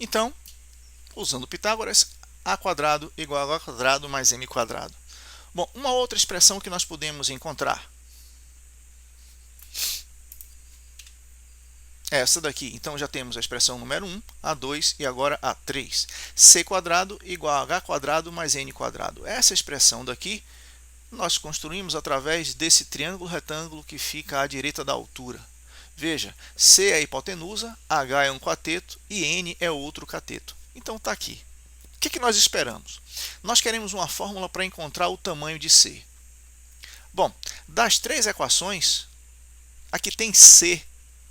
Então, usando Pitágoras, a quadrado igual a h quadrado mais m quadrado. Bom, uma outra expressão que nós podemos encontrar é essa daqui. Então, já temos a expressão número 1, A2 e agora A3. C quadrado igual a h quadrado mais n quadrado. Essa expressão daqui nós construímos através desse triângulo retângulo que fica à direita da altura. Veja, C é a hipotenusa, H é um cateto e N é outro cateto. Então está aqui. O que nós esperamos? Nós queremos uma fórmula para encontrar o tamanho de C. Bom, das três equações, a que tem C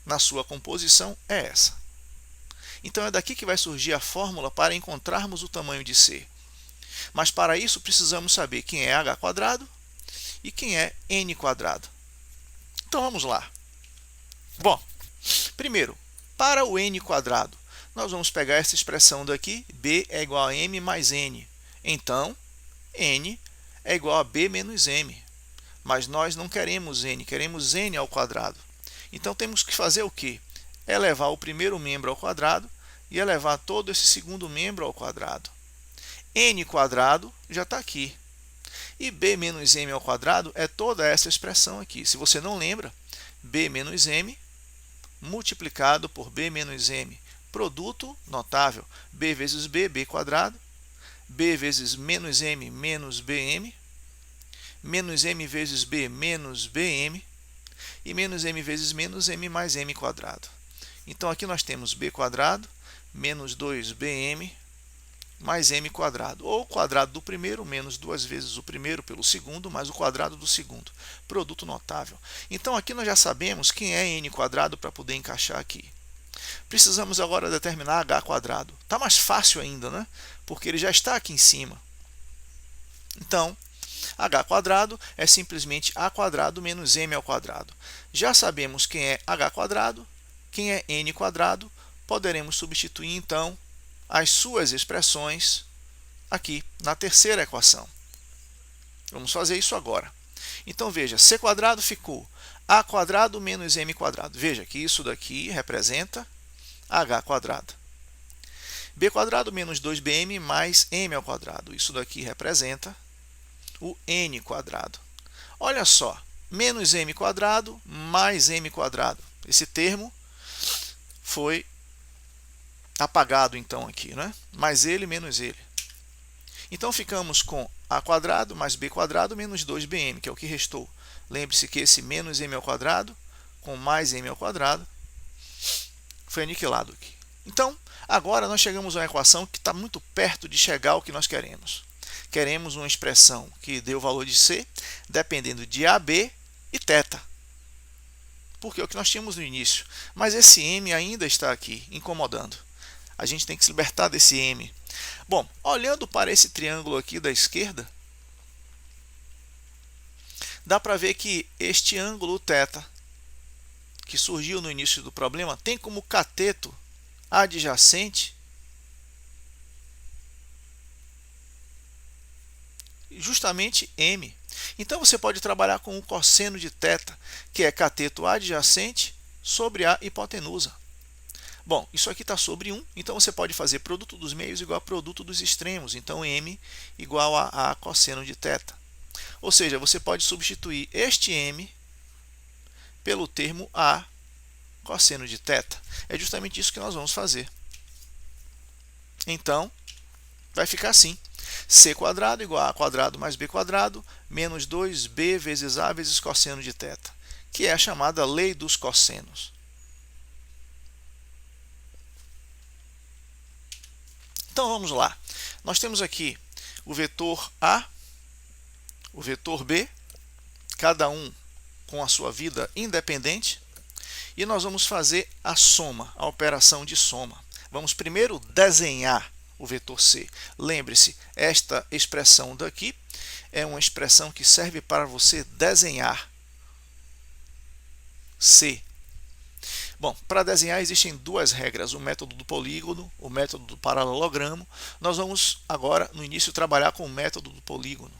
na sua composição é essa. Então é daqui que vai surgir a fórmula para encontrarmos o tamanho de C. Mas para isso precisamos saber quem é h quadrado e quem é n quadrado. Então vamos lá. Bom, primeiro, para o n quadrado, nós vamos pegar essa expressão daqui, b é igual a m mais n. Então, n é igual a b menos m. Mas nós não queremos n, queremos n ao quadrado. Então temos que fazer o quê? Elevar o primeiro membro ao quadrado e elevar todo esse segundo membro ao quadrado. N quadrado já está aqui. E b menos m ao quadrado é toda essa expressão aqui. Se você não lembra, b menos m multiplicado por b menos m. Produto notável. B vezes b, b quadrado. B vezes menos m, menos bm. Menos m vezes b, menos bm. E menos m vezes menos m mais m quadrado. Então aqui nós temos b quadrado menos 2bm mais m quadrado, ou o quadrado do primeiro menos duas vezes o primeiro pelo segundo, mais o quadrado do segundo. Produto notável. Então aqui nós já sabemos quem é n quadrado para poder encaixar aqui. Precisamos agora determinar h quadrado. Está mais fácil ainda, né? Porque ele já está aqui em cima. Então, h quadrado é simplesmente a quadrado menos m ao quadrado. Já sabemos quem é h quadrado, quem é n quadrado, poderemos substituir então as suas expressões aqui na terceira equação. Vamos fazer isso agora. Então veja, c quadrado ficou a quadrado menos m quadrado. Veja que isso daqui representa h quadrado. B quadrado menos 2bm mais m ao quadrado. Isso daqui representa o n quadrado. Olha só, menos m quadrado mais m quadrado. Esse termo foi apagado então aqui, né? Mais ele menos ele. Então ficamos com a quadrado mais b quadrado menos 2bm, que é o que restou. Lembre-se que esse menos m ao quadrado com mais m ao quadrado foi aniquilado aqui. Então, agora nós chegamos a uma equação que está muito perto de chegar ao que nós queremos. Queremos uma expressão que dê o valor de C dependendo de AB e θ. Porque é o que nós tínhamos no início. Mas esse m ainda está aqui, incomodando. A gente tem que se libertar desse m. Bom, olhando para esse triângulo aqui da esquerda, dá para ver que este ângulo θ, que surgiu no início do problema, tem como cateto adjacente justamente m. Então você pode trabalhar com o cosseno de θ, que é cateto adjacente sobre a hipotenusa. Bom, isso aqui está sobre 1, então você pode fazer produto dos meios igual a produto dos extremos. Então, m igual a cosseno de θ. Ou seja, você pode substituir este m pelo termo a cosseno de θ. É justamente isso que nós vamos fazer. Então, vai ficar assim. C quadrado igual a A quadrado mais B quadrado menos 2b vezes A vezes cosseno de θ, que é a chamada lei dos cossenos. Então vamos lá. Nós temos aqui o vetor A, o vetor B, cada um com a sua vida independente, e nós vamos fazer a soma, a operação de soma. Vamos primeiro desenhar o vetor C. Lembre-se, esta expressão daqui é uma expressão que serve para você desenhar C. Bom, para desenhar existem duas regras, o método do polígono, o método do paralelogramo. Nós vamos agora, no início, trabalhar com o método do polígono.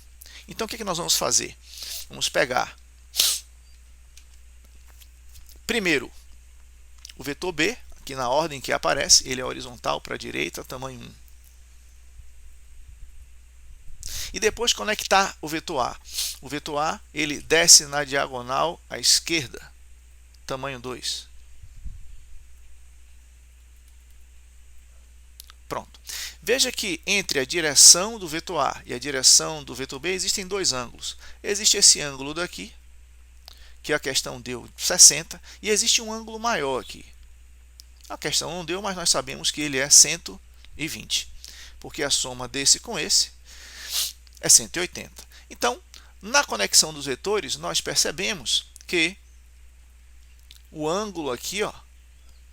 Então, o que nós vamos fazer? Vamos pegar, primeiro, o vetor B, aqui na ordem que aparece, ele é horizontal para a direita, tamanho 1. E depois conectar o vetor A. O vetor A, ele desce na diagonal à esquerda, tamanho 2. Pronto. Veja que entre a direção do vetor A e a direção do vetor B existem dois ângulos. Existe esse ângulo daqui, que a questão deu 60, e existe um ângulo maior aqui. A questão não deu, mas nós sabemos que ele é 120, porque a soma desse com esse é 180. Então, na conexão dos vetores, nós percebemos que o ângulo aqui, ó,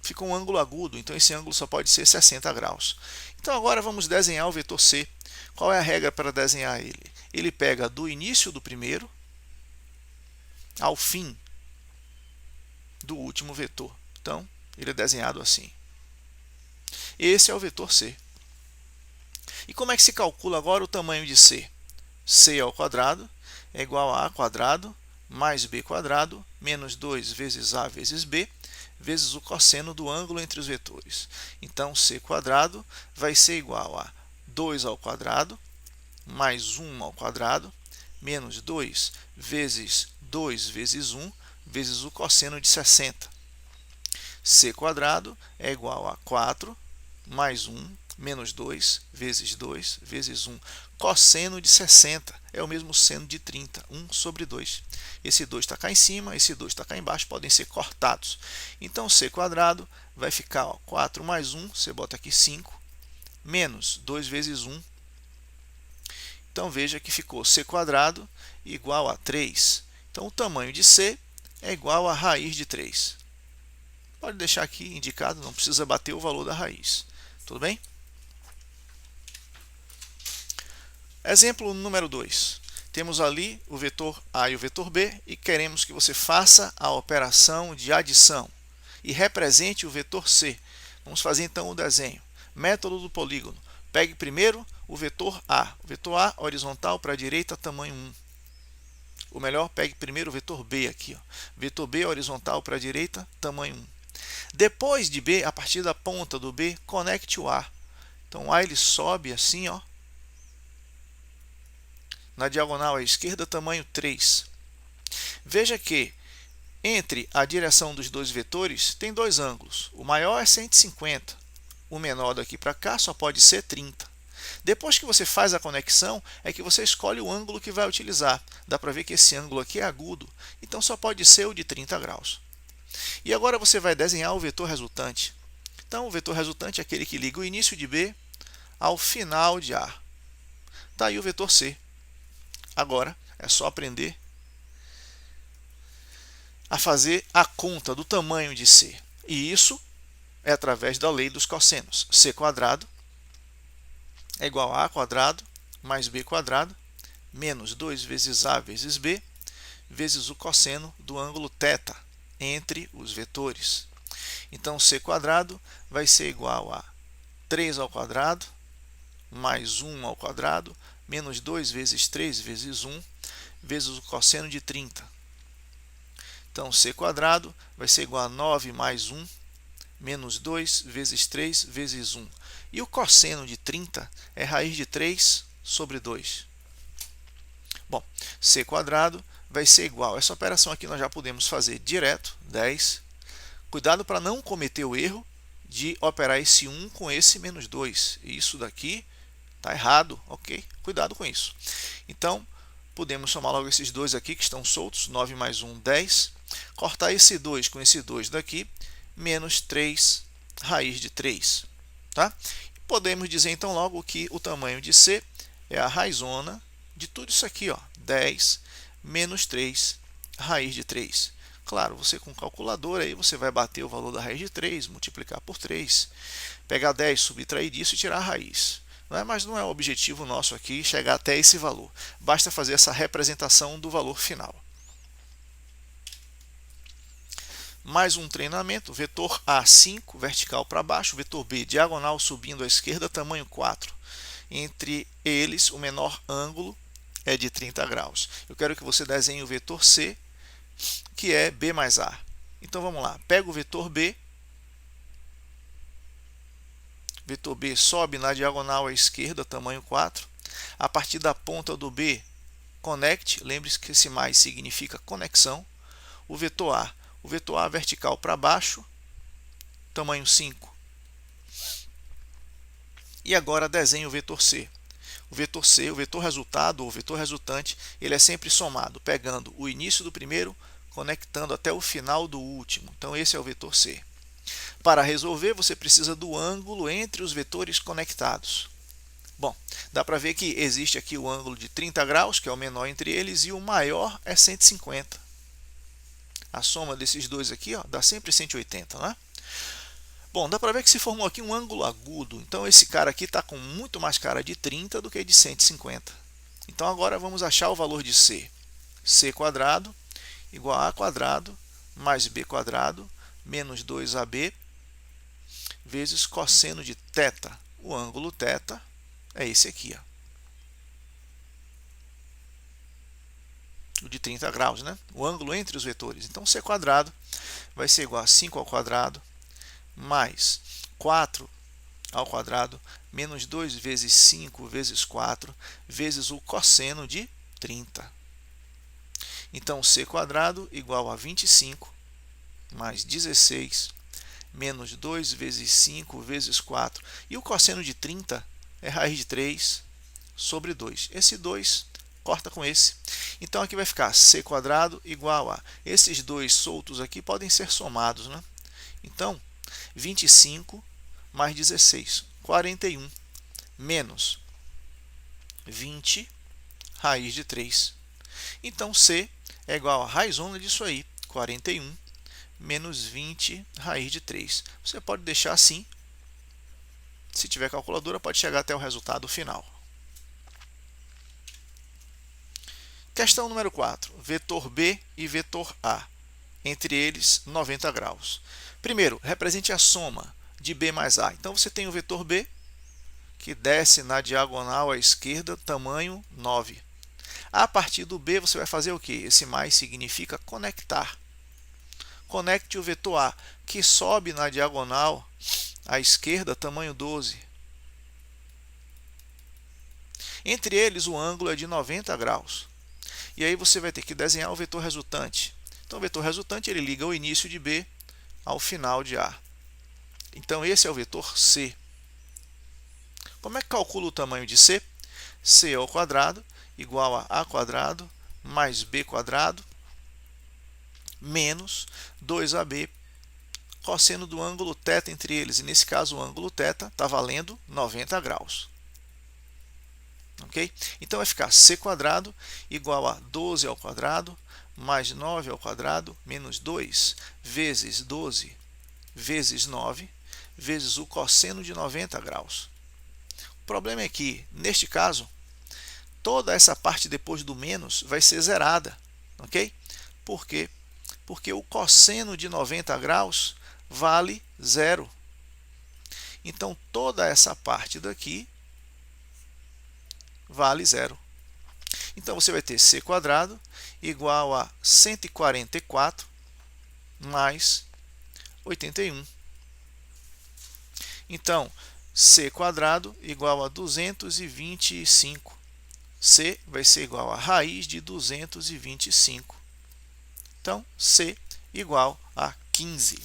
fica um ângulo agudo, então esse ângulo só pode ser 60 graus. Então agora vamos desenhar o vetor C. Qual é a regra para desenhar ele? Ele pega do início do primeiro ao fim do último vetor. Então, ele é desenhado assim. Esse é o vetor C. E como é que se calcula agora o tamanho de C? C ao quadrado é igual a quadrado mais b quadrado menos 2 vezes a vezes b vezes o cosseno do ângulo entre os vetores. Então, c quadrado vai ser igual a 2 ao quadrado mais 1 ao quadrado menos 2 vezes 2 vezes 1 vezes o cosseno de 60. C quadrado é igual a 4 mais 1 menos 2 vezes 2 vezes 1. Cosseno de 60 é o mesmo seno de 30, 1 sobre 2. Esse 2 está cá em cima, esse 2 está cá embaixo, podem ser cortados. Então, c quadrado vai ficar 4 mais 1, você bota aqui 5, menos 2 vezes 1. Então, veja que ficou c quadrado igual a 3. Então, o tamanho de c é igual a raiz de 3. Pode deixar aqui indicado, não precisa bater o valor da raiz. Tudo bem? Exemplo número 2. Temos ali o vetor A e o vetor B e queremos que você faça a operação de adição e represente o vetor C. Vamos fazer então o desenho. Método do polígono. Pegue primeiro o vetor A. O vetor A horizontal para a direita, tamanho 1. Ou melhor, pegue primeiro o vetor B aqui. Ó. Vetor B horizontal para a direita, tamanho 1. Depois de B, a partir da ponta do B, conecte o A. Então, o A ele sobe assim, ó, na diagonal à esquerda, tamanho 3. Veja que entre a direção dos dois vetores tem dois ângulos. O maior é 150. O menor daqui para cá só pode ser 30. Depois que você faz a conexão, é que você escolhe o ângulo que vai utilizar. Dá para ver que esse ângulo aqui é agudo, então só pode ser o de 30 graus. E agora você vai desenhar o vetor resultante. Então, o vetor resultante é aquele que liga o início de B ao final de A. Está aí o vetor C. Agora, é só aprender a fazer a conta do tamanho de C. E isso é através da lei dos cossenos. C quadrado é igual a quadrado mais b quadrado menos 2 vezes a vezes b vezes o cosseno do ângulo θ entre os vetores. Então, c quadrado vai ser igual a 3 ao quadrado mais 1 ao quadrado menos 2 vezes 3 vezes 1 vezes o cosseno de 30. Então, c quadrado vai ser igual a 9 mais 1 menos 2 vezes 3 vezes 1. E o cosseno de 30 é raiz de 3 sobre 2. Bom, c quadrado vai ser igual. Essa operação aqui nós já podemos fazer direto, 10. Cuidado para não cometer o erro de operar esse 1 com esse menos 2. Isso daqui está errado, ok? Cuidado com isso. Então, podemos somar logo esses dois aqui que estão soltos, 9 mais 1, 10. Cortar esse 2 com esse 2 daqui, menos 3 raiz de 3. Tá? Podemos dizer então logo que o tamanho de C é a raizona de tudo isso aqui, ó, 10 menos 3 raiz de 3. Claro, você com calculadora aí você vai bater o valor da raiz de 3, multiplicar por 3, pegar 10, subtrair disso e tirar a raiz. Mas não é o objetivo nosso aqui chegar até esse valor. Basta fazer essa representação do valor final. Mais um treinamento, vetor A 5, vertical para baixo, vetor B diagonal subindo à esquerda, tamanho 4. Entre eles, o menor ângulo é de 30 graus. Eu quero que você desenhe o vetor C, que é B mais A. Então vamos lá, pega o vetor B, vetor B sobe na diagonal à esquerda, tamanho 4. A partir da ponta do B, conecte. Lembre-se que esse mais significa conexão. O vetor A vertical para baixo, tamanho 5. E agora desenhe o vetor C. O vetor C, o vetor resultado ou vetor resultante, ele é sempre somado, pegando o início do primeiro, conectando até o final do último. Então esse é o vetor C. Para resolver, você precisa do ângulo entre os vetores conectados. Bom, dá para ver que existe aqui o ângulo de 30 graus, que é o menor entre eles, e o maior é 150. A soma desses dois aqui, ó, dá sempre 180, né? Bom, dá para ver que se formou aqui um ângulo agudo. Então esse cara aqui está com muito mais cara de 30 do que de 150. Então agora vamos achar o valor de C. C quadrado igual a A quadrado mais B quadrado menos 2AB vezes cosseno de θ. O ângulo θ é esse aqui, ó. O de 30 graus, né? O ângulo entre os vetores. Então, C quadrado vai ser igual a 5 ao quadrado mais 4 ao quadrado menos 2 vezes 5 vezes 4 vezes o cosseno de 30. Então, C quadrado igual a 25 mais 16 menos 2 vezes 5 vezes 4. E o cosseno de 30 é raiz de 3 sobre 2. Esse 2 corta com esse. Então, aqui vai ficar C quadrado igual a... Esses dois soltos aqui podem ser somados, né? Então, 25 mais 16, 41, menos 20 raiz de 3. Então, C é igual a raizona disso aí, 41 menos 20 raiz de 3. Você pode deixar assim. Se tiver calculadora, pode chegar até o resultado final. Questão número 4. Vetor B e vetor A. Entre eles, 90 graus. Primeiro, represente a soma de B mais A. Então, você tem o vetor B, que desce na diagonal à esquerda, tamanho 9. A partir do B, você vai fazer o quê? Esse mais significa conectar. Conecte o vetor A, que sobe na diagonal à esquerda, tamanho 12. Entre eles, o ângulo é de 90 graus. E aí você vai ter que desenhar o vetor resultante. Então, o vetor resultante ele liga o início de B ao final de A. Então, esse é o vetor C. Como é que calcula o tamanho de C? C ao quadrado igual a A quadrado mais B quadrado menos 2AB cosseno do ângulo θ entre eles. E nesse caso, o ângulo θ está valendo 90 graus. Ok? Então, vai ficar C quadrado igual a 12 ao quadrado mais 9 ao quadrado menos 2 vezes 12 vezes 9 vezes o cosseno de 90 graus. O problema é que, neste caso, toda essa parte depois do menos vai ser zerada. Ok? Por quê? Porque o cosseno de 90 graus vale zero. Então, toda essa parte daqui vale zero. Então, você vai ter C quadrado igual a 144 mais 81. Então, C quadrado igual a 225. C vai ser igual a raiz de 225. Então, C igual a 15.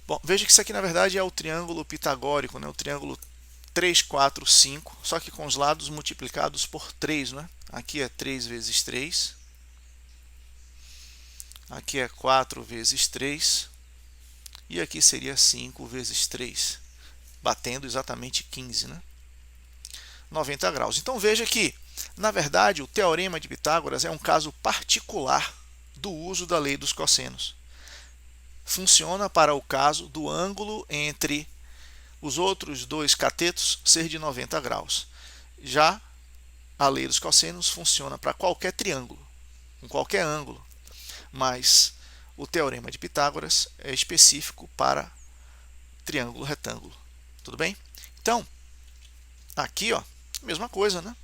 Bom, veja que isso aqui, na verdade, é o triângulo pitagórico, né? O triângulo 3, 4, 5, só que com os lados multiplicados por 3, né? Aqui é 3 vezes 3. Aqui é 4 vezes 3. E aqui seria 5 vezes 3, batendo exatamente 15, né? 90 graus. Então, veja que, na verdade, o teorema de Pitágoras é um caso particular do uso da lei dos cossenos. Funciona para o caso do ângulo entre os outros dois catetos ser de 90 graus. Já a lei dos cossenos funciona para qualquer triângulo, com qualquer ângulo, mas o teorema de Pitágoras é específico para triângulo retângulo. Tudo bem? Então, aqui, ó, mesma coisa, né?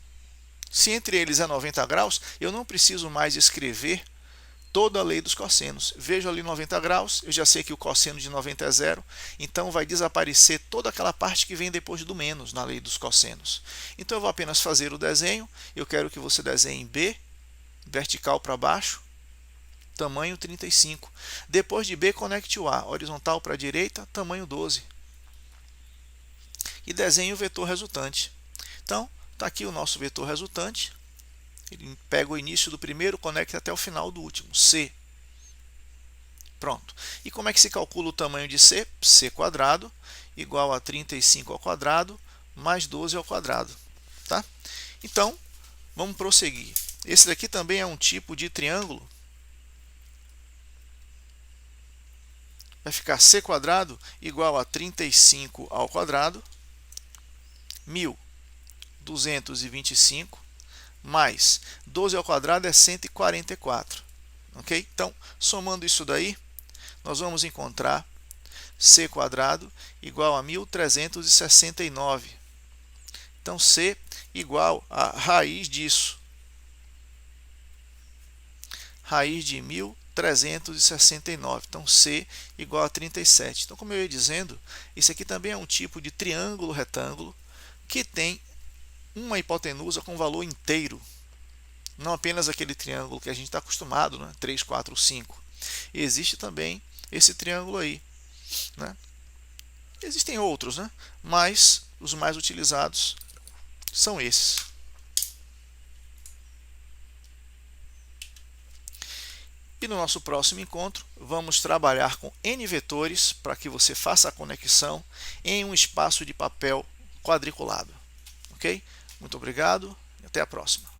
Se entre eles é 90 graus, eu não preciso mais escrever toda a lei dos cossenos. Vejo ali 90 graus, eu já sei que o cosseno de 90 é zero, então vai desaparecer toda aquela parte que vem depois do menos na lei dos cossenos. Então eu vou apenas fazer o desenho, eu quero que você desenhe B, vertical para baixo, tamanho 35. Depois de B, conecte o A, horizontal para a direita, tamanho 12. E desenhe o vetor resultante. Então, está aqui o nosso vetor resultante. Ele pega o início do primeiro, conecta até o final do último, C. Pronto. E como é que se calcula o tamanho de C? C quadrado igual a 35 ao quadrado mais 12 ao quadrado. Tá? Então, vamos prosseguir. Esse daqui também é um tipo de triângulo. Vai ficar C quadrado igual a 35 ao quadrado, 1.225, mais 12 ao quadrado é 144. Ok? Então, somando isso daí, nós vamos encontrar C quadrado igual a 1.369. Então, C igual a raiz disso. Raiz de 1.369. Então, C igual a 37. Então, como eu ia dizendo, esse aqui também é um tipo de triângulo retângulo que tem uma hipotenusa com valor inteiro. Não apenas aquele triângulo que a gente está acostumado, né? 3, 4, 5. Existe também esse triângulo aí, né? Existem outros, né? Mas os mais utilizados são esses. E no nosso próximo encontro, vamos trabalhar com N vetores para que você faça a conexão em um espaço de papel quadriculado. Ok? Muito obrigado e até a próxima.